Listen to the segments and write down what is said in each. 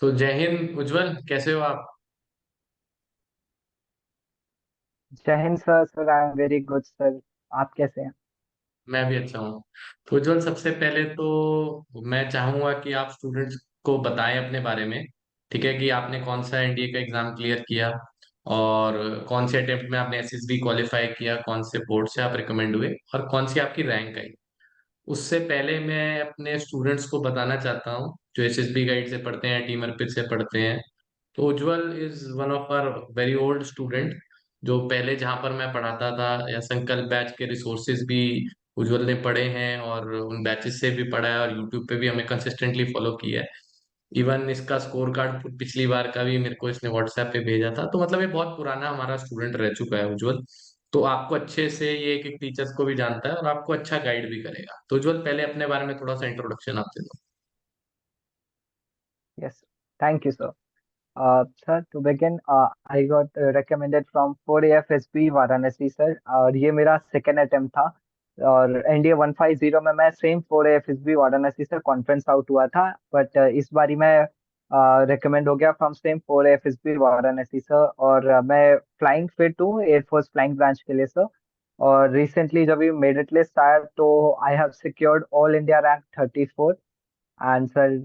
तो जय हिंद उज्जवल, कैसे हो आप? जय Hind sir. Sir I am very good sir. आप कैसे हैं? मैं भी अच्छा हूँ। तो उज्जवल, सबसे पहले तो मैं चाहूंगा कि आप स्टूडेंट्स को बताएं अपने बारे में। ठीक है, कि आपने कौन सा एनडीए का एग्जाम क्लियर किया और कौन से अटेम्प्ट में आपने एसएसबी क्वालिफाई किया, कौन से बोर्ड से आप रिकमेंड हुए और कौन सी आपकी रैंक आई। उससे पहले मैं अपने स्टूडेंट्स को बताना चाहता हूँ जो एसएसबी गाइड से पढ़ते हैं, टीम अर्पित से पढ़ते हैं। तो Ujjwal is one of our very old student, जो पहले जहाँ पर मैं पढ़ाता था या संकल्प बैच के रिसोर्सेज भी उज्जवल ने पढ़े हैं और उन बैचेस से भी पढ़ा है और यूट्यूब पे भी हमें कंसिस्टेंटली फॉलो किया है। इवन इसका स्कोर कार्ड पिछली बार का भी मेरे को इसने व्हाट्सएप पे भेजा था। तो मतलब ये बहुत पुराना हमारा स्टूडेंट रह चुका है उज्जवल। तो आपको अच्छे से ये एक एक टीचर्स को भी जानता है और आपको अच्छा गाइड भी करेगा। तो उज्जवल, पहले अपने बारे में थोड़ा सा इंट्रोडक्शन आप दे दो। Yes, thank you sir. Sir to begin, I got recommended from 4AFSB Varanasi sir, और ये मेरा सेकेंड अटेम्प्ट था। और एनडीए 150 में मैं सेम 4AFSB वाराणसी से कॉन्फ्रेंस आउट हुआ था, बट इस बारी मैं रिकमेंड हो गया from same 4AFSB Varanasi sir. और मैं फ्लाइंग फिट हूँ एयरफोर्स फ्लाइंग ब्रांच के लिए सर। और रिसेंटली जब ये मेरिट लिस्ट आया तो I have secured all India rank 34। And sir,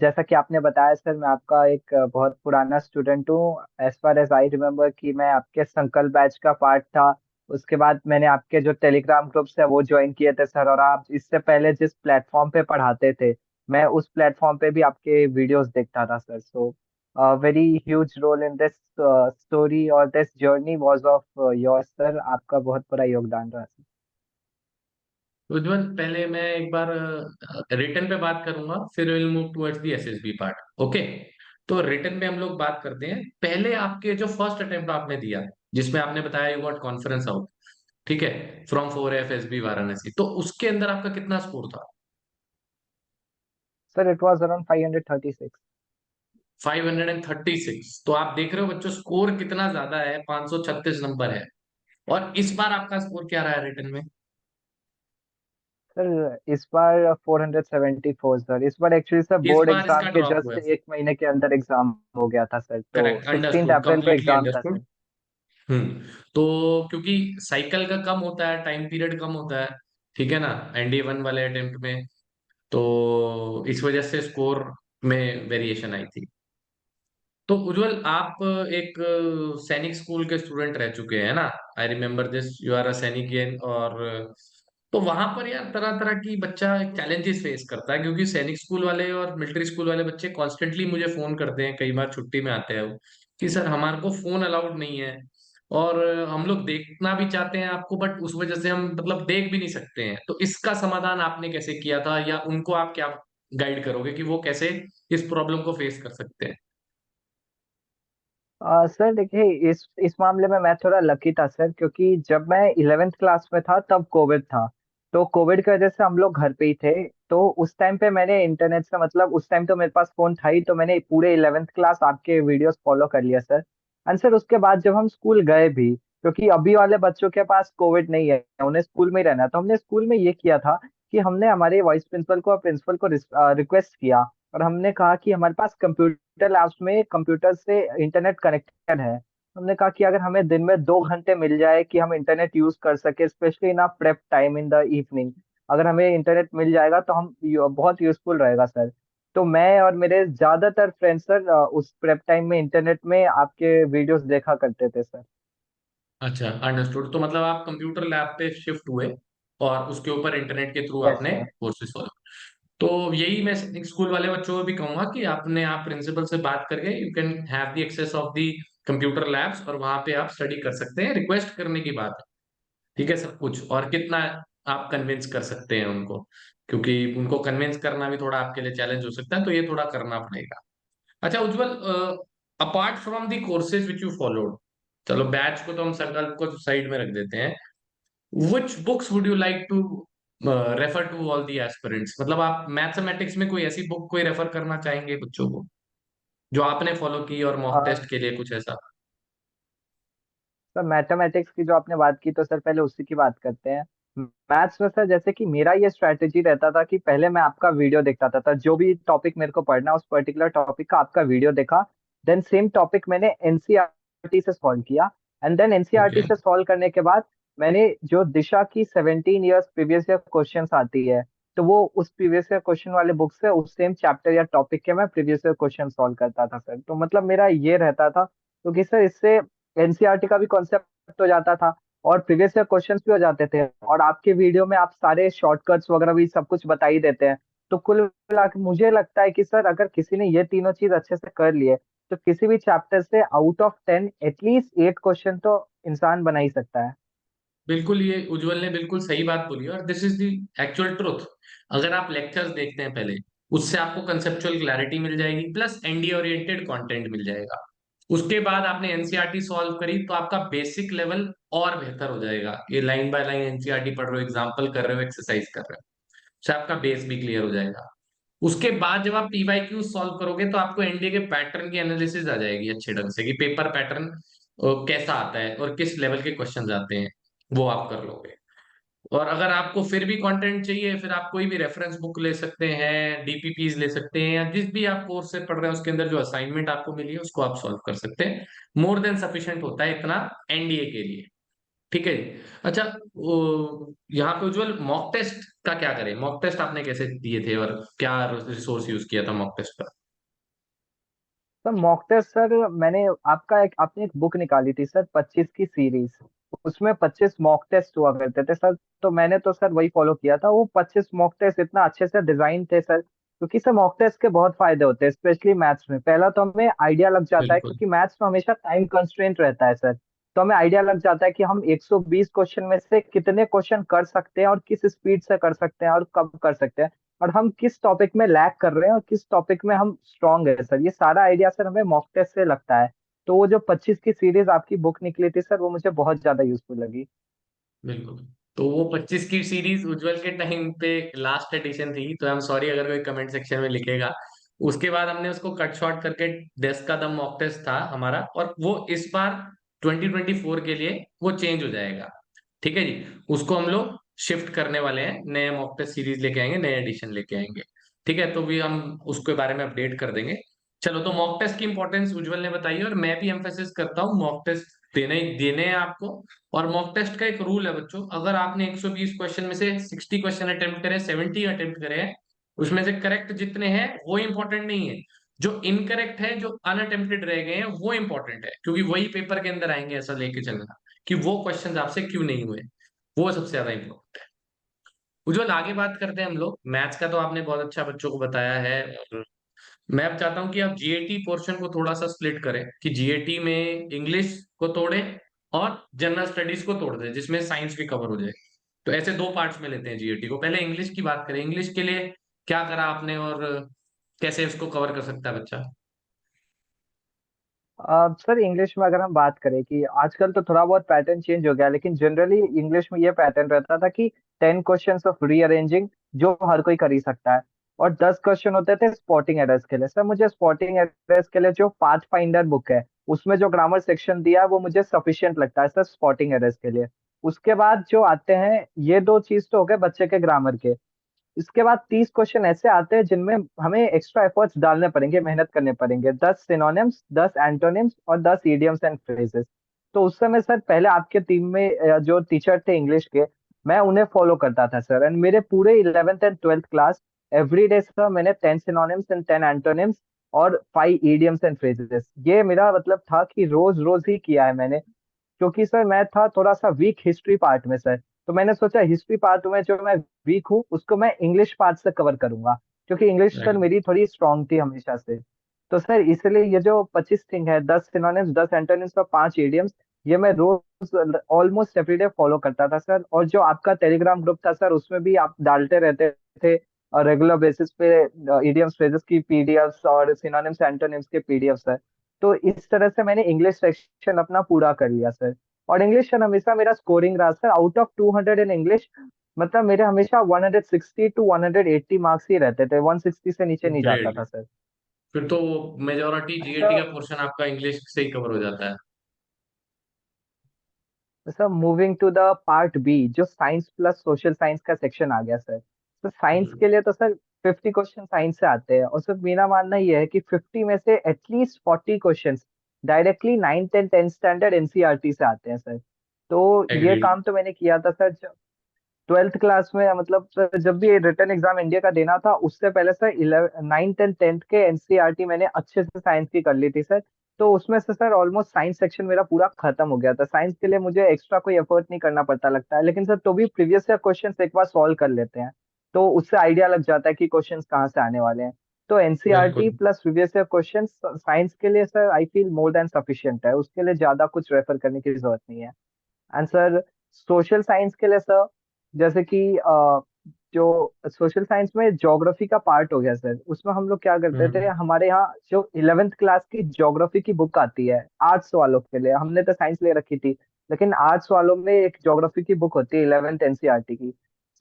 जैसा कि आपने बताया सर, मैं आपका एक बहुत पुराना स्टूडेंट हूँ। As far as I remember कि मैं आपके संकल्प बैच का पार्ट था। उसके बाद मैंने आपके जो टेलीग्राम ग्रुप्स है वो ज्वाइन किए थे सर। और आप इससे पहले जिस प्लेटफॉर्म पे पढ़ाते थे, मैं उस प्लेटफॉर्म पे भी आपके वीडियोस देखता था sir. So very huge role in this story और this journey was of your sir. आपका बहुत बड़ा योगदान रहा सर। उज्जवल, पहले मैं एक बार रिटर्न पे बात करूंगा, फिर will move towards the SSB part. Okay. तो रिटर्न पे हम लोग बात करते हैं। पहले आपके जो फर्स्ट अटेम्प्ट आपने दिया, जिसमें आपने बताया यू गॉट कॉन्फ्रेंस आउट, ठीक है, from 4 F S B Varanasi, तो उसके अंदर आपका कितना स्कोर था? Sir it was around 536। 536। तो आप देख रहे हो बच्चों, स्कोर कितना ज्यादा है, 536 नंबर है। और इस बार आपका स्कोर क्या रहा है रिटर्न में? सर इस बार 474 सर। इस बार एक्चुअली सर इस बोर्ड बार एग्जाम इसका के ड्रॉप हुआ जस्ट है। एक महीने के अंदर एग्जाम हो गया था सर। तो करेक्ट, 16 अंडरस्टूड, अप्रैल को कंप्लीटली एग्जाम था अंडरस्टूड। सर। तो क्योंकि साइकिल का कम होता है, टाइम पीरियड कम होता है, ठीक है ना, एनडी 1 वाले अटेम्प्ट में, तो इस वजह से स्कोर में वेरिएशन आई थी। तो उज्जवल, आप एक सैनिक स्कूल के स्टूडेंट रह चुके हैं ना? I remember this, you are a सैनिक। और तो वहां पर यार तरह तरह की बच्चा चैलेंजेस फेस करता है, क्योंकि सैनिक स्कूल वाले और मिलिट्री स्कूल वाले बच्चे कॉन्स्टेंटली मुझे फोन करते हैं, कई बार छुट्टी में आते हैं वो, कि सर हमारे को फोन अलाउड नहीं है और हम लोग देखना भी चाहते हैं आपको, बट उस वजह से हम मतलब देख भी नहीं सकते हैं। तो इसका समाधान आपने कैसे किया था, या उनको आप क्या गाइड करोगे कि वो कैसे इस प्रॉब्लम को फेस कर सकते हैं? सर देखिए, इस मामले में मैं थोड़ा लकी था सर, क्योंकि जब मैं 11th क्लास में था तब कोविड था। तो कोविड की वजह से हम लोग घर पे ही थे। तो उस टाइम पे मैंने इंटरनेट से, मतलब उस टाइम तो मेरे पास फोन था ही, तो मैंने पूरे 11th क्लास आपके वीडियोस फॉलो कर लिया सर। एंड सर उसके बाद जब हम स्कूल गए भी, क्योंकि अभी वाले बच्चों के पास कोविड नहीं है, उन्हें स्कूल में ही रहना है, तो हमने स्कूल में ये किया था कि हमने हमारे वाइस प्रिंसिपल को और प्रिंसिपल को रिक्वेस्ट किया। और हमने कहा कि हमारे पास कंप्यूटर लैब्स में कंप्यूटर से इंटरनेट कनेक्टेड है। हमने कहा कि अगर हमें दिन में 2 घंटे मिल जाए कि हम इंटरनेट यूज कर सके, specially in prep time in the evening, अगर हमें इंटरनेट मिल जाएगा तो हम बहुत यूजफुल रहेगा सर। तो मैं और मेरे ज्यादातर फ्रेंड्स सर उस प्रेप टाइम में इंटरनेट में आपके वीडियोस देखा करते थे सर। अच्छा, अंडरस्टूड। तो मतलब आप कंप्यूटर लैब पे शिफ्ट हुए और उसके ऊपर इंटरनेट के थ्रू यस आपने सर। Courses follow. तो यही मैं स्कूल वाले बच्चों को भी कहूंगा कि आपने आप प्रिंसिपल से बात करके you can have the access of the computer labs, और वहां पे आप स्टडी कर सकते हैं। रिक्वेस्ट करने की बात है, ठीक है, सब कुछ। और कितना आप कन्विंस कर सकते हैं उनको, क्योंकि उनको कन्विंस करना भी थोड़ा आपके लिए चैलेंज हो सकता है, तो ये थोड़ा करना पड़ेगा। अच्छा Ujjwal, apart from the courses which you followed, चलो बैच को तो हम संकल्प को साइड में रख देते हैं, which books would you like to refer to all the aspirants? मतलब आप मैथमेटिक्स में कोई ऐसी बुक कोई रेफर करना चाहेंगे बच्चों को, जो आपने फॉलो की और मॉक टेस्ट के लिए कुछ ऐसा? सर मैथमेटिक्स की जो आपने बात की, तो सर पहले उसी की बात करते हैं। मैथ्स में सर जैसे कि मेरा ये स्ट्रैटेजी रहता था कि पहले मैं आपका वीडियो देखता था जो भी टॉपिक मेरे को पढ़ना उस पर्टिकुलर टॉपिक का आपका वीडियो देखा। देन सेम टॉपिक मैंने एनसीईआरटी से सॉल्व किया। And then NCERT okay. से सॉल्व करने के बाद मैंने जो दिशा की 17 ईयर्स प्रीवियस ईयर क्वेश्चन आती है, तो वो उस प्रीवियस ईयर क्वेश्चन वाले बुक से उस सेम चैप्टर या टॉपिक के मैं प्रीवियस ईयर क्वेश्चन सॉल्व करता था सर। तो मतलब मेरा ये रहता था, क्योंकि सर इससे एनसीईआरटी का भी कॉन्सेप्ट हो जाता था और प्रीवियस ईयर क्वेश्चंस भी हो जाते थे, और आपके वीडियो में आप सारे शॉर्टकट्स वगैरह भी सब कुछ बता ही देते हैं। तो कुल मिला के मुझे लगता है कि सर अगर किसी ने ये तीनों चीज अच्छे से कर लिए, तो किसी भी चैप्टर से आउट ऑफ 10 एटलीस्ट 8 क्वेश्चन तो इंसान बना ही सकता है। बिल्कुल, ये उज्जवल ने बिल्कुल सही बात बोली और this is the actual truth. अगर आप लेक्चर्स देखते हैं पहले, उससे आपको कंसेप्चुअल क्लैरिटी मिल जाएगी, प्लस एनडीए ओरिएंटेड कंटेंट मिल जाएगा। उसके बाद आपने एनसीईआरटी सॉल्व करी तो आपका बेसिक लेवल और बेहतर हो जाएगा। ये लाइन बाय लाइन एनसीईआरटी पढ़ रहे हो, एग्जाम्पल कर रहे हो, एक्सरसाइज कर रहे हो, उससे आपका बेस भी क्लियर हो जाएगा। उसके बाद जब आप पीवाईक्यू सॉल्व करोगे तो आपको एनडीए के पैटर्न की एनालिसिस आ जाएगी अच्छे ढंग से, कि पेपर पैटर्न कैसा आता है और किस लेवल के क्वेश्चन आते हैं, वो आप कर लोगे। और अगर आपको फिर भी कंटेंट चाहिए, फिर आप कोई भी रेफरेंस बुक ले सकते हैं, डीपीपीज ले सकते हैं, या जिस भी आप कोर्स से पढ़ रहे हैं उसके अंदर जो असाइनमेंट आपको मिली है उसको आप सॉल्व कर सकते हैं। मोर देन सफिशिएंट होता है इतना एनडीए के लिए। ठीक है जी। अच्छा, यहाँ पे उज्जवल मॉक टेस्ट का क्या करें? मॉक टेस्ट आपने कैसे दिए थे और क्या रिसोर्स यूज किया था मॉक टेस्ट पर? सर मॉक टेस्ट सर मैंने आपने एक बुक निकाली थी सर 25 की सीरीज। उसमें 25 मॉक टेस्ट हुआ करते थे सर। तो मैंने तो सर वही फॉलो किया था। वो 25 मॉक टेस्ट इतना अच्छे से डिजाइन थे सर, क्योंकि सर मॉक टेस्ट के बहुत फायदे होते हैं स्पेशली मैथ्स में। पहला तो हमें आइडिया लग जाता है, बिल्कुल। क्योंकि मैथ्स में हमेशा टाइम कंस्ट्रेंट रहता है सर। तो हमें आइडिया लग जाता है कि हम 120 क्वेश्चन में से कितने क्वेश्चन कर सकते हैं और किस स्पीड से कर सकते हैं और कब कर सकते हैं, और हम किस टॉपिक में लैग कर रहे हैं और किस टॉपिक में हम स्ट्रांग है सर। ये सारा आइडिया सर हमें मॉक टेस्ट से लगता है। तो वो जो 25 की सीरीज आपकी बुक निकली थी सर, वो मुझे बहुत ज्यादा यूजफुल लगी। बिल्कुल। तो वो 25 की सीरीज उज्जवल के टाइम पे लास्ट एडिशन थी, तो आई एम सॉरी अगर कोई कमेंट सेक्शन में लिखेगा। उसके बाद हमने उसको कट शॉर्ट करके 10 का द मॉक टेस्ट था हमारा, और वो इस बार 2024 के लिए वो चेंज हो जाएगा। ठीक है जी। उसको हम लोग शिफ्ट करने वाले हैं, नए मॉक टेस्ट सीरीज लेके आएंगे, नए एडिशन लेके आएंगे। ठीक है, तो भी हम उसके बारे में अपडेट कर देंगे। चलो, तो मॉक टेस्ट की इंपॉर्टेंस उज्जवल ने बताई और मैं भी एम्फेसिस करता हूँ, मॉक टेस्ट देने देने हैं आपको। और मॉक टेस्ट का एक रूल है बच्चों, अगर आपने 120 क्वेश्चन में से 60 क्वेश्चन अटेम्प्ट करे, 70 अटेम्प्ट करे हैं, उसमें से करेक्ट जितने हैं वो इंपॉर्टेंट नहीं है। जो इनकरेक्ट है, जो अनअटेम्प्टेड रह गए हैं, वो इंपॉर्टेंट है, क्योंकि वही पेपर के अंदर आएंगे, ऐसा लेके चलना कि वो क्वेश्चन आपसे क्यों नहीं हुए। वो सबसे ज्यादा इंपॉर्टेंट है। उज्जवल, आगे बात करते हैं हम लोग मैथ्स का। तो आपने बहुत अच्छा बच्चों को बताया है, और मैं अब चाहता हूं कि आप जीएटी पोर्शन को थोड़ा सा स्प्लिट करें, कि जीएटी में इंग्लिश को तोड़ें और जनरल स्टडीज को तोड़ दें, जिसमें साइंस भी कवर हो जाए। तो ऐसे दो पार्ट्स में लेते हैं जीएटी को। पहले इंग्लिश की बात करें, इंग्लिश के लिए क्या करा आपने और कैसे इसको कवर कर सकता है बच्चा? सर इंग्लिश में अगर हम बात करें कि आजकल तो थोड़ा बहुत पैटर्न चेंज हो गया, लेकिन जनरली इंग्लिश में ये पैटर्न रहता था कि 10 क्वेश्चन ऑफ रीअरेंजिंग जो हर कोई कर ही सकता है, और 10 क्वेश्चन होते थे स्पॉटिंग एरर्स के लिए। सर मुझे स्पॉटिंग एरर्स के लिए जो पाथ फाइंडर बुक है उसमें जो ग्रामर सेक्शन दिया है वो मुझे सफिशियंट लगता है सर स्पॉटिंग एरर्स के लिए। उसके बाद जो आते हैं, ये दो चीज तो हो गए बच्चे के ग्रामर के। इसके बाद 30 क्वेश्चन ऐसे आते हैं जिनमें हमें एक्स्ट्रा एफर्ट्स डालने पड़ेंगे, मेहनत करने पड़ेंगे। 10 सिनोनिम्स, 10 एंटोनिम्स और 10 इडियम्स एंड फ्रेजेस। तो उस समय सर पहले आपके टीम में जो टीचर थे इंग्लिश के, मैं उन्हें फॉलो करता था सर। एंड मेरे पूरे 11th and 12th class every day sir मैंने 10 सिनोनिम्स एंड 10 एंटोनिम्स और 5 इडियम्स एंड फ्रेजेस, ये मेरा मतलब था कि रोज रोज ही किया है मैंने। क्योंकि सर मैं था थोड़ा सा वीक हिस्ट्री पार्ट में सर। तो मैंने सोचा हिस्ट्री पार्ट में जो मैं वीक हूँ उसको मैं इंग्लिश पार्ट से कवर करूंगा, क्योंकि इंग्लिश सर राइट। मेरी थोड़ी स्ट्रांग थी हमेशा से। तो सर इसलिए ये जो 25 थिंग है, 10 सिनोनिम्स, 10 एंटोनिम्स और 5 इडियम्स, ये मैं रोज ऑलमोस्ट एवरीडे फॉलो करता था सर। और जो आपका टेलीग्राम ग्रुप था सर, उसमें भी आप डालते रहते थे और रेगुलर बेसिस पे इडियम्स फ्रेजेस की पीडीएफ्स और सिनोनिम्स एंटोनिम्स के पीडीएफ्स है। तो इस तरह से मैंने इंग्लिश सेक्शन अपना पूरा कर लिया सर। और इंग्लिश सर हमेशा मेरा स्कोरिंग रहा sir, out of 200 in English, मतलब मेरे हमेशा 160 to 180 मार्क्स ही रहते थे, 160 से नीचे नहीं जाता ग्रेट। था सर। फिर तो मेजोरिटी तो जीएटी का पोर्शन आपका इंग्लिश से ही कवर हो जाता है। तो sir moving to the part B, जो साइंस प्लस सोशल साइंस का सेक्शन आ गया सर। तो साइंस हम्म, के लिए तो सर 50 क्वेश्चन साइंस से आते हैं, और सर मेरा मानना ये है कि 50 में से एटलीस्ट 40 क्वेश्चन डायरेक्टली 9th और 10th स्टैंडर्ड एनसीईआरटी से आते हैं सर। तो ये एग्री। काम तो मैंने किया था सर 12th क्लास में। मतलब सर जब भी रिटर्न एग्जाम इंडिया का देना था, उससे पहले सर 9th और 10th के एनसीईआरटी मैंने अच्छे से साइंस की कर ली थी सर। तो उसमें से सर ऑलमोस्ट साइंस सेक्शन मेरा पूरा खत्म हो गया था। साइंस के लिए मुझे एक्स्ट्रा कोई एफर्ट नहीं करना पड़ता लगता है, लेकिन सर तो भी प्रीवियस ईयर क्वेश्चन एक बार सॉल्व कर लेते हैं, तो उससे आइडिया लग जाता है कि क्वेश्चन कहाँ से आने वाले हैं। तो एनसीईआरटी बिल्कुल। Plus previous year question science के लिए sir I feel more than sufficient है, उसके लिए ज्यादा कुछ रेफर करने की जरूरत नहीं है। आंसर सोशल साइंस के लिए सर, जैसे कि जो सोशल साइंस में ज्योग्राफी का पार्ट हो गया सर, उसमें हम लोग क्या करते थे, हम्म। हमारे यहाँ जो 11th क्लास की ज्योग्राफी की बुक आती है आर्ट्स वालों के लिए, हमने तो साइंस ले रखी थी, लेकिन आर्ट्स वालों में एक ज्योग्राफी की बुक होती है 11th एनसीईआरटी की।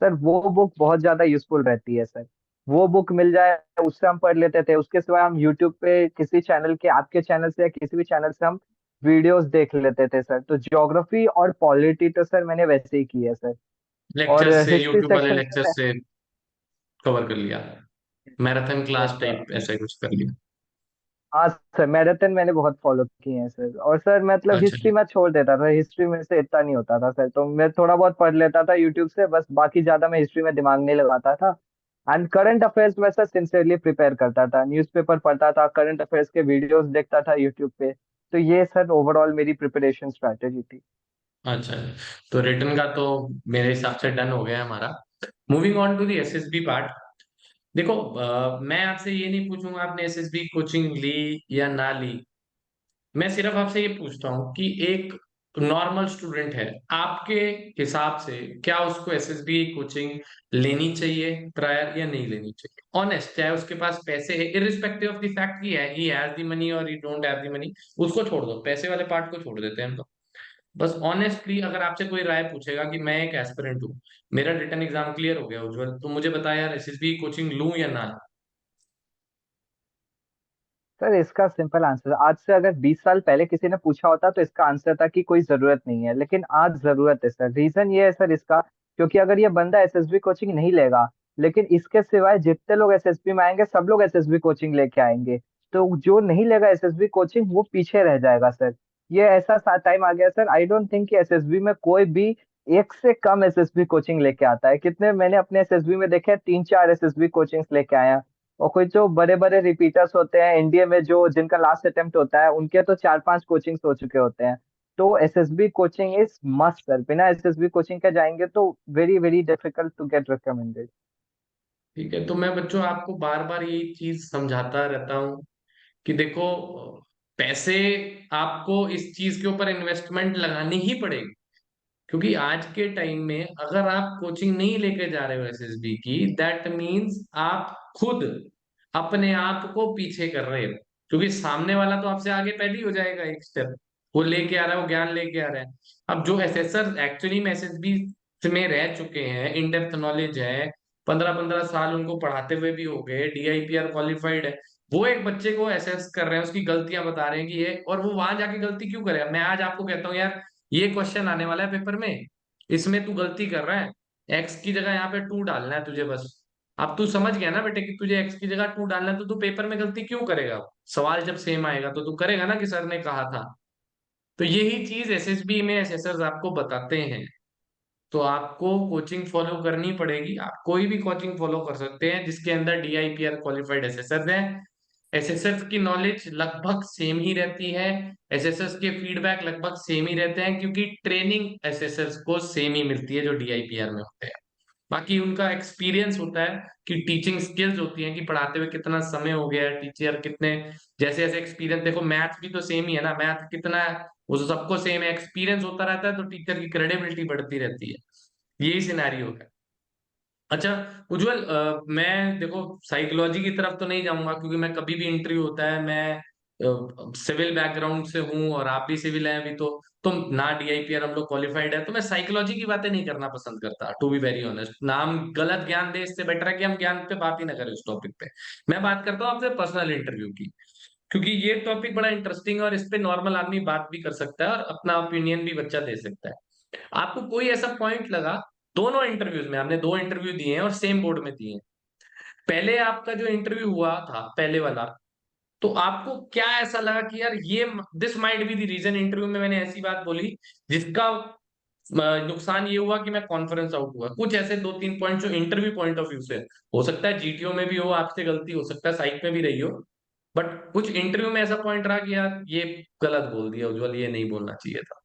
सर वो बुक बहुत ज्यादा यूजफुल रहती है सर। वो बुक मिल जाए, उससे हम पढ़ लेते थे। उसके सिवाय हम यूट्यूब पे किसी चैनल के, आपके चैनल से या किसी भी चैनल से हम वीडियोस देख लेते थे सर। तो ज्योग्राफी और पॉलिटी तो सर मैंने वैसे ही की है सर। और लेक्चर्स से, हिस्ट्री यूट्यूब वाले सेक्शन से मैं, लेक्चर्स से कवर कर लिया, marathon yes class sir, type ऐसा कुछ कर लिया। हाँ सर मैराथन मैंने बहुत फॉलो किए हैं सर। और सर मतलब अच्छा हिस्ट्री जी। मैं छोड़ देता था, हिस्ट्री में से इतना नहीं होता था सर, तो मैं थोड़ा बहुत पढ़ लेता था यूट्यूब से बस, बाकी ज्यादा मैं हिस्ट्री में दिमाग नहीं लगाता था। एंड करंट अफेयर्स में सर सिंसियरली प्रिपेयर करता था, न्यूज़पेपर पढ़ता था, करंट अफेयर्स के वीडियोस देखता था यूट्यूब पे। तो ये सर ओवरऑल मेरी प्रिपरेशन स्ट्रैटेजी थी। अच्छा जी। तो रिटर्न का तो मेरे हिसाब से डन हो गया हमारा। Moving on to the SSB part. देखो, मैं आपसे ये नहीं पूछूंगा आपने एसएसबी कोचिंग ली या ना ली। मैं सिर्फ आपसे ये पूछता हूँ कि एक नॉर्मल स्टूडेंट है, आपके हिसाब से क्या उसको एसएसबी कोचिंग लेनी चाहिए प्रायर या नहीं लेनी चाहिए? ऑनेस्ट, चाहे उसके पास पैसे है, इरिस्पेक्टिव ऑफ द फैक्ट कि है ही हैज द मनी और ही डोंट हैव द मनी, उसको छोड़ दो, पैसे वाले पार्ट को छोड़ देते हैं हम तो। बस ऑनेस्टली अगर आपसे कोई राय पूछेगा कि मैं एक एस्पिरेंट हूँ, मेरा रिटर्न एग्जाम क्लियर हो गया उज्जवल, तो मुझे बता यार एसएसबी कोचिंग लूं या ना लूं? सर इसका सिंपल आंसर, आज से अगर 20 साल पहले किसी ने पूछा होता तो इसका आंसर था कि कोई जरूरत नहीं है, लेकिन आज जरूरत है सर। रीजन ये है सर इसका, क्योंकि अगर ये बंदा एसएसबी कोचिंग नहीं लेगा, लेकिन इसके सिवाय जितने लोग एसएसबी में आएंगे सब लोग एसएसबी कोचिंग लेके आएंगे, तो जो नहीं लेगा एसएसबी कोचिंग वो पीछे रह जाएगा सर। ये ऐसा टाइम आ गया सर, आई डोंट थिंक कि एसएसबी में कोई भी एक से कम एसएसबी कोचिंग लेके आता है। कितने मैंने अपने एसएसबी में देखे हैं, 3-4 एसएसबी कोचिंग्स लेके आए हैं। और कोई जो बड़े बड़े रिपीटर्स होते हैं एनडीए में, जो जिनका लास्ट अटेम्प्ट होता है, उनके तो 4-5 कोचिंग्स हो चुके होते हैं। तो SSB coaching is must sir, बिना एसएसबी कोचिंग के जाएंगे तो very very difficult to get recommended. ठीक है, तो मैं बच्चों आपको बार बार यही चीज समझाता रहता हूँ कि देखो, पैसे आपको इस चीज के ऊपर इन्वेस्टमेंट लगानी ही पड़ेगी, क्योंकि आज के टाइम में अगर आप कोचिंग नहीं लेके जा रहे हो एसएसबी की, दैट मीन्स आप खुद अपने आप को पीछे कर रहे हो, क्योंकि सामने वाला तो आपसे आगे पहले ही हो जाएगा एक स्टेप। वो लेके आ रहा है, वो ज्ञान लेके आ रहा है। अब जो एसेसर एक्चुअली में एसएसबी में रह चुके हैं, इन डेप्थ नॉलेज है, 15-15 साल उनको पढ़ाते हुए भी हो गए, डीआईपीआर क्वालिफाइड है, वो एक बच्चे को एसेस कर रहे हैं, उसकी गलतियां बता रहे हैं कि ये, और वो वहां जाके गलती क्यों करेगा? मैं आज आपको कहता हूँ यार, ये क्वेश्चन आने वाला है पेपर में, इसमें तू गलती कर रहा है, एक्स की जगह यहाँ पे 2 डालना है तुझे बस। अब तू समझ गया ना बेटे कि तुझे एक्स की जगह 2 डालना है, तो तू पेपर में गलती क्यों करेगा? सवाल जब सेम आएगा तो तू करेगा ना कि सर ने कहा था। तो यही चीज एसएसबी में एसेसर्स आपको बताते हैं। तो आपको कोचिंग फॉलो करनी पड़ेगी, आप कोई भी कोचिंग फॉलो कर सकते हैं जिसके अंदर डीआईपीआर क्वालिफाइड एसेसर्स हैं। एसेसर्स की नॉलेज लगभग सेम ही रहती है, एसेसर्स के फीडबैक लगभग सेम ही रहते हैं, क्योंकि ट्रेनिंग एसेसर्स को सेम ही मिलती है जो डीआईपीआर में होते हैं। बाकी उनका एक्सपीरियंस होता है कि टीचिंग स्किल्स होती हैं कि पढ़ाते हुए कितना समय हो गया है, टीचर कितने, जैसे जैसे एक्सपीरियंस, देखो मैथ भी तो सेम ही है ना, मैथ कितना है वो तो सबको सेम है, एक्सपीरियंस होता रहता है तो टीचर की क्रेडिबिलिटी बढ़ती रहती है। यही सिनेरियो है। अच्छा उज्जवल, मैं देखो साइकोलॉजी की तरफ तो नहीं जाऊंगा, क्योंकि मैं कभी भी इंटरव्यू होता है, मैं सिविल बैकग्राउंड से हूँ और आप भी सिविल हैं अभी, तो ना डीआईपीआर हम लोग क्वालिफाइड है, तो मैं साइकोलॉजी की बातें नहीं करना पसंद करता, टू बी वेरी ऑनेस्ट। नाम गलत ज्ञान दे, इससे बेटर है कि हम ज्ञान पे बात ही ना करें उस टॉपिक पे। मैं बात करता हूँ आपसे पर्सनल इंटरव्यू की, क्योंकि ये टॉपिक बड़ा इंटरेस्टिंग है और इस पे नॉर्मल आदमी बात भी कर सकता है और अपना ओपिनियन भी बच्चा दे सकता है। आपको कोई ऐसा पॉइंट लगा, दोनों इंटरव्यूज में आपने दो इंटरव्यू दिए हैं और सेम बोर्ड में दिए हैं, पहले आपका जो इंटरव्यू हुआ था पहले वाला, तो आपको क्या ऐसा लगा कि यार ये this might be the reason, interview में मैंने ऐसी बात बोली जिसका नुकसान ये हुआ कि मैं कॉन्फ्रेंस आउट हुआ, कुछ ऐसे दो तीन पॉइंट जो इंटरव्यू पॉइंट ऑफ व्यू से, हो सकता है जीटीओ में भी हो आपसे गलती, हो सकता है साइट में भी रही हो, बट कुछ इंटरव्यू में ऐसा पॉइंट रहा कि यार ये गलत बोल दिया उज्जवल, ये नहीं बोलना चाहिए था।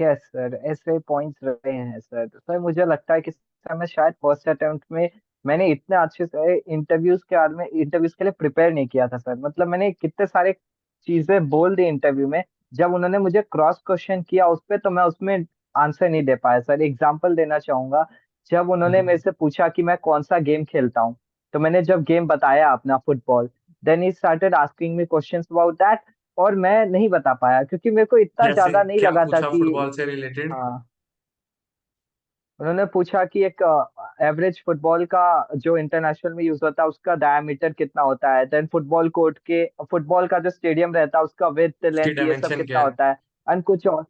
यस सर, ऐसे पॉइंट्स रहे हैं सर। सर मुझे लगता है कि सर मैं शायद फर्स्ट अटेम्प्ट में मैंने इतने अच्छे से इंटरव्यूज के लिए प्रिपेयर नहीं किया था सर। मतलब मैंने कितने सारे चीजें बोल दी इंटरव्यू में, जब उन्होंने मुझे क्रॉस क्वेश्चन किया उस पे तो मैं उसमें आंसर नहीं दे पाया सर। एग्जाम्पल देना चाहूंगा, जब उन्होंने मेरे हम्म। से पूछा कि मैं कौन सा गेम खेलता हूँ, तो मैंने जब गेम बताया अपना football, then he started asking me questions about that, और मैं नहीं बता पाया क्योंकि मेरे को इतना जैसे ज्यादा नहीं क्या लगा था पूछा कि। फुटबॉल से रिलेटेड? हाँ, उन्होंने पूछा कि एक एवरेज फुटबॉल का जो इंटरनेशनल में यूज होता है उसका डायमीटर कितना होता है, देन फुटबॉल का जो स्टेडियम रहता है उसका विड्थ उसकी लेंथ ये सब डायमेंशन कितना क्या है? होता है, एंड कुछ और।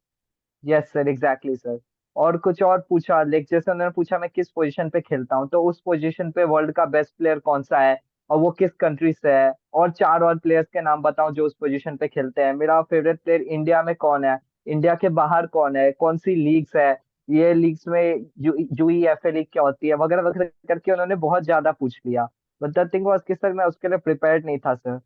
Yes sir, exactly sir. और कुछ और पूछा, लाइक जैसे उन्होंने पूछा मैं किस पोजीशन पे खेलता हूँ, तो उस पोजीशन पे वर्ल्ड का बेस्ट प्लेयर कौन सा है और वो किस कंट्री से है, और चार और प्लेयर्स के नाम बताऊं जो उस पोजीशन पे खेलते हैं, मेरा फेवरेट प्लेयर इंडिया में कौन है, इंडिया के बाहर कौन है, कौन सी लीग्स है, ये लीग्स में यूईएफए लीग क्या होती है, वगैरह वगैरह करके उन्होंने बहुत ज्यादा पूछ लिया। बट द थिंग वाज कि सर मैं उसके लिए प्रिपेयर्ड नहीं था सर।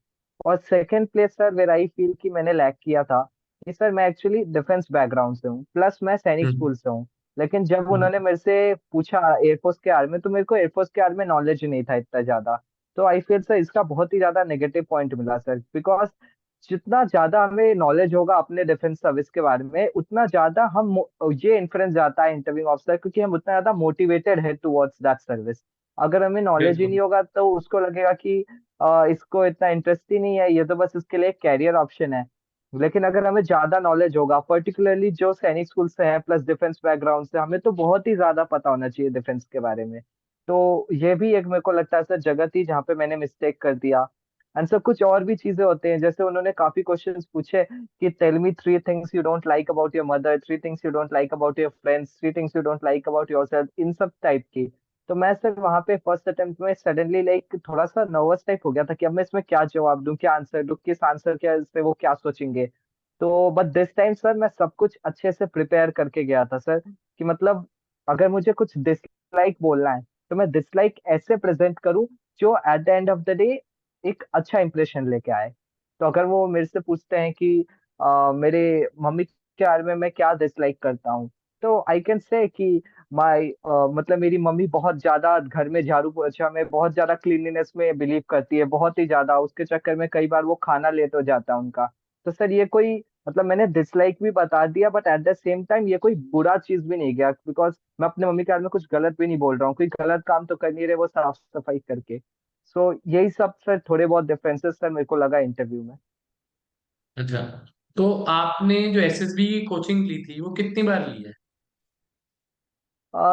और second place sir where I feel कि मैंने लैक किया था कि सर मैं एक्चुअली डिफेंस बैकग्राउंड से हूँ, प्लस मैं सैनिक हम्म। स्कूल से हूँ। लेकिन जब हम्म। उन्होंने मेरे से पूछा एयरफोर्स के बारे में, तो मेरे को एयरफोर्स के बारे में नॉलेज नहीं था इतना ज्यादा। तो आई फील सर इसका बहुत ही ज्यादा नेगेटिव पॉइंट मिला सर, बिकॉज जितना ज्यादा हमें नॉलेज होगा अपने डिफेंस सर्विस के बारे में उतना ज्यादा ये इन्फ्लुएंस जाता है इंटरव्यू ऑफिसर, क्योंकि हम उतना ज्यादा मोटिवेटेड है टुवर्ड्स दैट सर्विस। अगर हमें नॉलेज ही बिल्कुल। नहीं होगा तो उसको लगेगा कि इसको इतना इंटरेस्ट ही नहीं है, ये तो बस इसके लिए एक कैरियर ऑप्शन है। लेकिन अगर हमें ज्यादा नॉलेज होगा, पर्टिकुलरली जो सैनिक स्कूल से है प्लस डिफेंस बैकग्राउंड से, हमें तो बहुत ही ज्यादा पता होना चाहिए डिफेंस के बारे में। तो ये भी एक मेरे को लगता है सर जगह थी जहाँ पे मैंने मिस्टेक कर दिया। एंड सर कुछ और भी चीजें होते हैं, जैसे उन्होंने काफी क्वेश्चंस पूछे कि tell me three things you don't like about your mother, three things you don't like about your friends, three things you don't like about yourself, इन सब टाइप की। तो मैं सर वहां पे फर्स्ट अटेम्प्ट में सडनली लाइक थोड़ा सा नर्वस टाइप हो गया था कि अब मैं इसमें क्या जवाब दूं, क्या आंसर दूं, किस आंसर के से वो क्या सोचेंगे। तो बट दिस टाइम सर मैं सब कुछ अच्छे से प्रिपेयर करके गया था सर, कि मतलब अगर मुझे कुछ डिसलाइक बोलना है तो मैं डिसलाइक ऐसे प्रेजेंट करूं जो eight the end of the day एक अच्छा इंप्रेशन लेके आए। तो अगर वो मेरे से पूछते हैं कि मेरे मम्मी के बारे में मैं क्या डिसलाइक करता हूँ, तो आई कैन से कि मतलब मेरी मम्मी बहुत ज्यादा घर में झाड़ू पोछा में बहुत ज्यादा क्लीनलीनेस में बिलीव करती है, बहुत ही ज्यादा, उसके चक्कर में कई बार वो खाना लेट हो जाता है उनका। तो सर ये कोई, मतलब मैंने डिसलाइक भी बता दिया but at the same time ये कोई बुरा चीज भी नहीं गया, बिकॉज मैं अपने मम्मी के बारे में कुछ गलत भी नहीं बोल रहा हूँ, कोई गलत काम तो कर नहीं रहे वो साफ सफाई करके। सो यही सब सर थोड़े बहुत डिफरेंसेस सर मेरे को लगा इंटरव्यू में। अच्छा, तो आपने जो एसएसबी की कोचिंग ली थी वो कितनी बार ली है?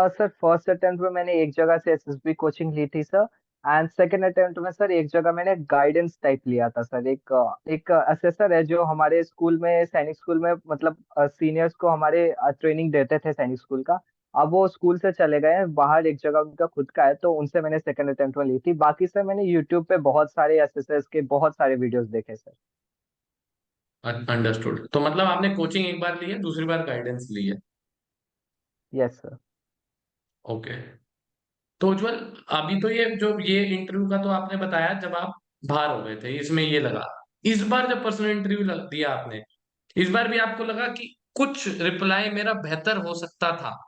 सर फर्स्ट अटेम्प्ट में मैंने एक जगह से एसएसबी कोचिंग ली थी सर। एंड सेकंड अटेम्प्ट में सर एक जगह मैंने गाइडेंस टाइप लिया था सर। एक असेसर है जो हमारे स्कूल में, सैनिक स्कूल में, मतलब सीनियर्स को हमारे ट्रेनिंग देते थे सैनिक स्कूल का। अब वो स्कूल से चले गए हैं बाहर, एक जगह उनका खुद का है, तो उनसे मैंने सेकंड अटेम्प्ट में ली थी। बाकी सर मैंने यूट्यूब पे बहुत सारे एसएसएस के बहुत सारे वीडियोस देखे सर। अंडरस्टूड, तो मतलब आपने कोचिंग एक बार ली है, दूसरी बार गाइडेंस ली है। Yes sir. ओके। तो उज्जवल, अभी तो ये इंटरव्यू का तो आपने बताया जब आप बाहर हो गए थे, इसमें ये लगा, इस बार जब पर्सनल इंटरव्यू दिया आपने, इस बार भी आपको लगा कि कुछ रिप्लाई मेरा बेहतर हो सकता था?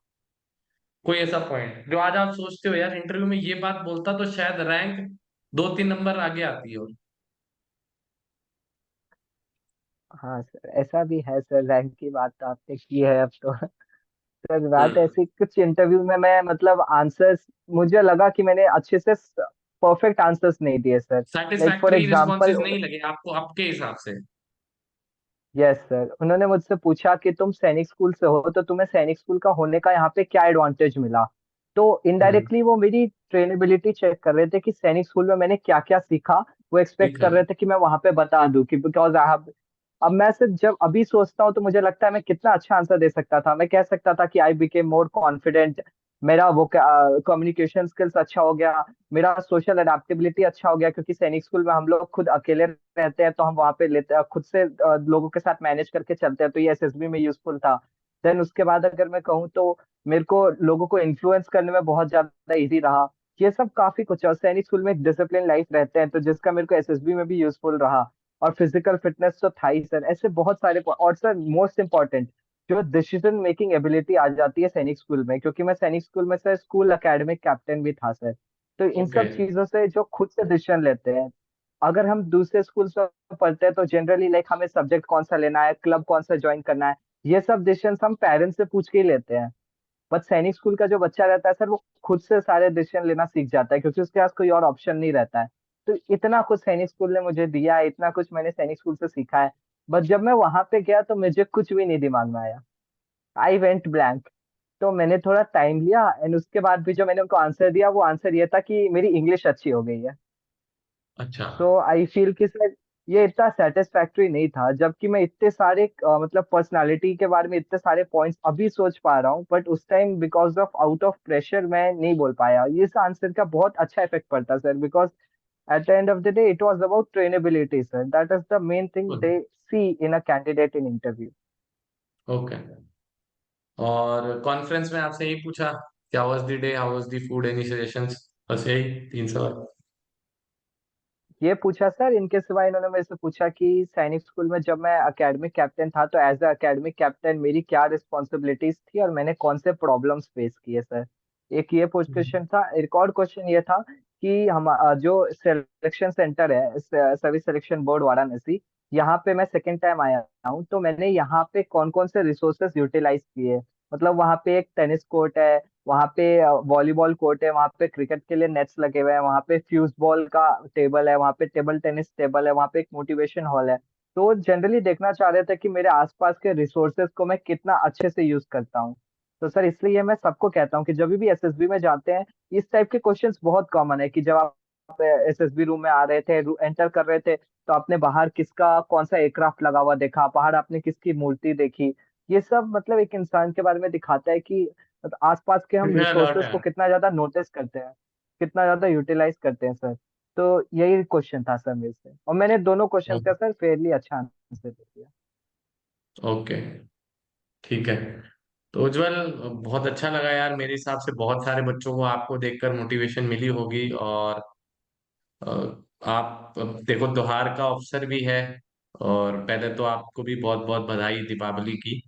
कोई ऐसा पॉइंट जो आज आप सोचते हो यार इंटरव्यू में ये बात बोलता तो शायद रैंक दो तीन नंबर आगे आती हो? हाँ सर, ऐसा भी है सर, रैंक की बात तो आपने की है अब तो। सर बात हम्म। ऐसी, कुछ इंटरव्यू में मैं मतलब आंसर्स, मुझे लगा कि मैंने अच्छे से परफेक्ट आंसर्स नहीं दिए sir. Like for satisfactory example, responses नहीं लगे आपको आपके हिसाब से? यस सर, उन्होंने मुझसे पूछा कि तुम सैनिक स्कूल से हो तो तुम्हें सैनिक स्कूल का होने का यहाँ पे क्या एडवांटेज मिला। तो हम्म। इनडायरेक्टली वो मेरी ट्रेनेबिलिटी चेक कर रहे थे कि सैनिक स्कूल में मैंने क्या क्या सीखा। वो एक्सपेक्ट ठीक है। कर रहे थे कि मैं वहां पे बता दूं कि बिकॉज आई हैव अब मैं सिर्फ जब अभी सोचता हूँ तो मुझे लगता है मैं कितना अच्छा आंसर दे सकता था। मैं कह सकता था कि आई बिकेम मोर कॉन्फिडेंट, मेरा वो कम्युनिकेशन स्किल्स अच्छा हो गया, मेरा सोशल अडेप्टेबिलिटी अच्छा हो गया, क्योंकि सैनिक स्कूल में हम लोग खुद अकेले रहते हैं तो हम वहाँ पे लेते खुद से लोगों के साथ मैनेज करके चलते हैं, तो ये एसएसबी में यूजफुल था। देन उसके बाद अगर मैं कहूँ तो मेरे को लोगों को इन्फ्लुएंस करने में बहुत ज्यादा इजी रहा। ये सब काफी कुछ है, और सैनिक स्कूल में एक डिसिप्लिन लाइफ रहते हैं तो जिसका मेरे को एसएसबी में भी यूजफुल रहा। और फिजिकल फिटनेस तो था ही सर, ऐसे बहुत सारे और सर मोस्ट इम्पोर्टेंट जो डिसीजन मेकिंग एबिलिटी आ जाती है सैनिक स्कूल में, क्योंकि मैं सैनिक स्कूल में सर स्कूल एकेडमिक कैप्टन भी था सर। तो इन ओके। सब चीजों से जो खुद से डिसीजन लेते हैं। अगर हम दूसरे स्कूल में पढ़ते हैं तो जनरली लाइक हमें सब्जेक्ट कौन सा लेना है, क्लब कौन सा ज्वाइन करना है, ये सब डिसीजन हम पेरेंट्स से पूछ के ही लेते हैं। बट सैनिक स्कूल का जो बच्चा रहता है सर वो खुद से सारे डिसीजन लेना सीख जाता है, क्योंकि उसके पास कोई और ऑप्शन नहीं रहता है। तो इतना कुछ सैनिक स्कूल ने मुझे दिया है, इतना कुछ मैंने सैनिक स्कूल से सीखा है। बट जब मैं वहां पे गया तो मुझे कुछ भी नहीं दिमाग में आया। I went blank. तो मैंने थोड़ा टाइम लिया एंड उसके बाद भी जो मैंने उनको आंसर दिया वो आंसर ये था कि मेरी इंग्लिश अच्छी हो गई है। अच्छा। सो आई फील कि सर ये इतना सेटिस्फैक्टरी नहीं था, जबकि मैं इतने सारे मतलब पर्सनालिटी के बारे में इतने सारे पॉइंट्स अभी सोच पा रहा हूँ, बट उस time because of out of pressure मैं नहीं बोल पाया। ये इस आंसर का बहुत अच्छा इफेक्ट पड़ता sir, because at the end of the day it was about trainability sir, that is the main thing they see in a candidate in interview. Okay. और कॉन्फ्रेंस में आपसे यही पूछा, क्या was the day, how was the food, any suggestions? बस यही 3 सवाल। ये पूछा सर, इनके सिवा इन्होंने मेरे से पूछा कि सैनिक स्कूल में जब मैं एकेडमिक कैप्टन था तो एज अ एकेडमिक कैप्टन मेरी क्या रिस्पॉन्सिबिलिटीज थी और मैंने कौन से प्रॉब्लम्स फेस किए सर। एक ये क्वेश्चन था। एक और क्वेश्चन ये था कि हम जो सिलेक्शन सेंटर है सर्विस सिलेक्शन बोर्ड वाराणसी, यहाँ पे मैं सेकेंड टाइम आया हूँ, तो मैंने यहाँ पे कौन कौन से रिसोर्सेज यूटिलाइज किए। मतलब वहाँ पे एक टेनिस कोर्ट है, वहाँ पे वॉलीबॉल कोर्ट है, वहाँ पे क्रिकेट के लिए नेट्स लगे हुए हैं, वहाँ पे फ्यूज बॉल का टेबल है, वहाँ पे टेबल टेनिस टेबल है, वहाँ पे एक मोटिवेशन हॉल है। तो जनरली देखना चाह रहे थे कि मेरे आसपास के रिसोर्सेज को मैं कितना अच्छे से यूज करता हूँ। तो सर इसलिए मैं सबको कहता हूँ कि जब भी एसएसबी में जाते हैं इस टाइप के क्वेश्चंस बहुत कॉमन है, कि जब आप एसएसबी रूम में आ रहे थे, एंटर कर रहे थे, तो आपने बाहर किसका कौन सा एयरक्राफ्ट लगा हुआ देखा, बाहर आपने किसकी मूर्ति देखी। ये सब मतलब एक इंसान के बारे में दिखाता है कि मतलब आसपास के हम कितने अलर्ट रिसोर्सेज है। को कितना ज्यादा नोटिस करते हैं, कितना ज्यादा यूटिलाइज करते हैं सर। तो यही क्वेश्चन था सर मेरे से, और मैंने दोनों क्वेश्चन का सर फेयरली अच्छा आंसर दे दिया। ओके। ठीक है। तो उज्जवल, बहुत अच्छा लगा यार, मेरे हिसाब से बहुत सारे बच्चों को आपको देखकर मोटिवेशन मिली होगी। और अ, आप देखो, त्योहार का अवसर भी है, और पहले तो आपको भी बहुत बहुत बधाई दीपावली की।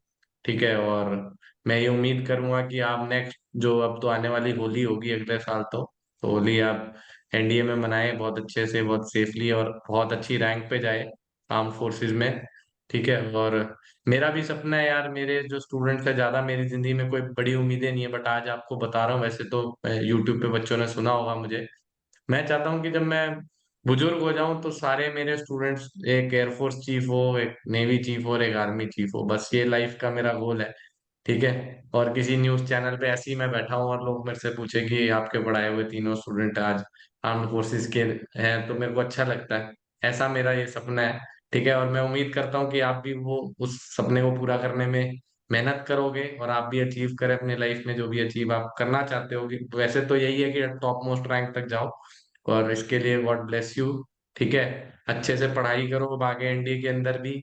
ठीक है। और मैं ये उम्मीद करूंगा कि आप नेक्स्ट जो अब तो आने वाली होली होगी अगले साल, तो होली आप एनडीए में मनाएं बहुत अच्छे से, बहुत सेफली, और बहुत अच्छी रैंक पे जाए आर्म फोर्सेस में। ठीक है। और मेरा भी सपना है यार, मेरे जो स्टूडेंट्स है, ज्यादा मेरी जिंदगी में कोई बड़ी उम्मीदें नहीं है, बट आज आपको बता रहा हूँ। वैसे तो यूट्यूब पे बच्चों ने सुना होगा मुझे, मैं चाहता हूँ कि जब मैं बुजुर्ग हो जाऊं तो सारे मेरे स्टूडेंट्स एक एयरफोर्स चीफ हो, एक नेवी चीफ हो, और एक आर्मी चीफ हो। बस ये लाइफ का मेरा गोल है। ठीक है। और किसी न्यूज चैनल पे ऐसे ही मैं बैठा हूँ और लोग मेरे से पूछे कि आपके पढ़ाए हुए तीनों स्टूडेंट आज आर्म्ड फोर्सेस के हैं, तो मेरे को अच्छा लगता है। ऐसा मेरा ये सपना है। ठीक है। और मैं उम्मीद करता हूँ कि आप भी वो उस सपने को पूरा करने में मेहनत करोगे, और आप भी अचीव करें अपने लाइफ में जो भी अचीव आप करना चाहते हो। वैसे तो यही है कि टॉप मोस्ट रैंक तक जाओ, और इसके लिए गॉड ब्लेस यू। ठीक है। अच्छे से पढ़ाई करो अब आगे एनडीए के अंदर भी,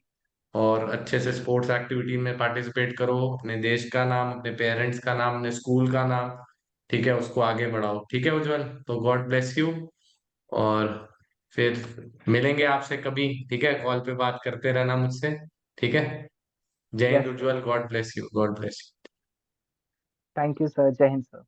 और अच्छे से स्पोर्ट्स एक्टिविटी में पार्टिसिपेट करो, अपने देश का नाम, अपने पेरेंट्स का नाम, अपने स्कूल का नाम, ठीक है, उसको आगे बढ़ाओ। ठीक है उज्जवल, तो गॉड ब्लेस यू। और फिर मिलेंगे आपसे कभी। ठीक है, कॉल पे बात करते रहना मुझसे। ठीक है। जय Hind yes sir. Ujjwal, God bless you, God bless you. Thank you sir, जय हिंद सर।